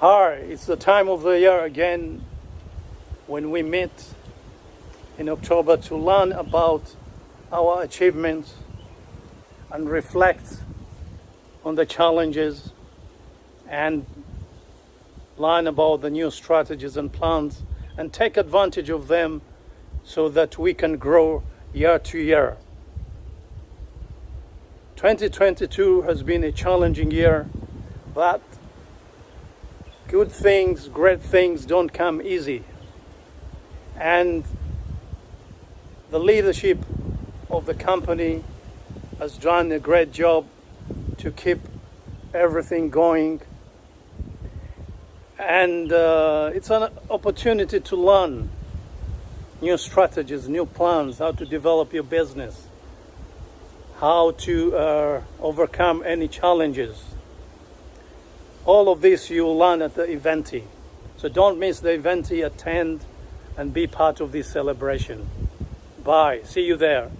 Hi, it's the time of the year again when we meet in October to learn about our achievements and reflect on the challenges and learn about the new strategies and plans and take advantage of them so that we can grow year to year. 2022 has been a challenging year, but good things, great things don't come easy. And the leadership of the company has done a great job to keep everything going. And it's an opportunity to learn new strategies, new plans, how to develop your business, how to overcome any challenges. All of this you will learn at the EVENTI. So don't miss the EVENTI, attend and be part of this celebration. Bye. See you there.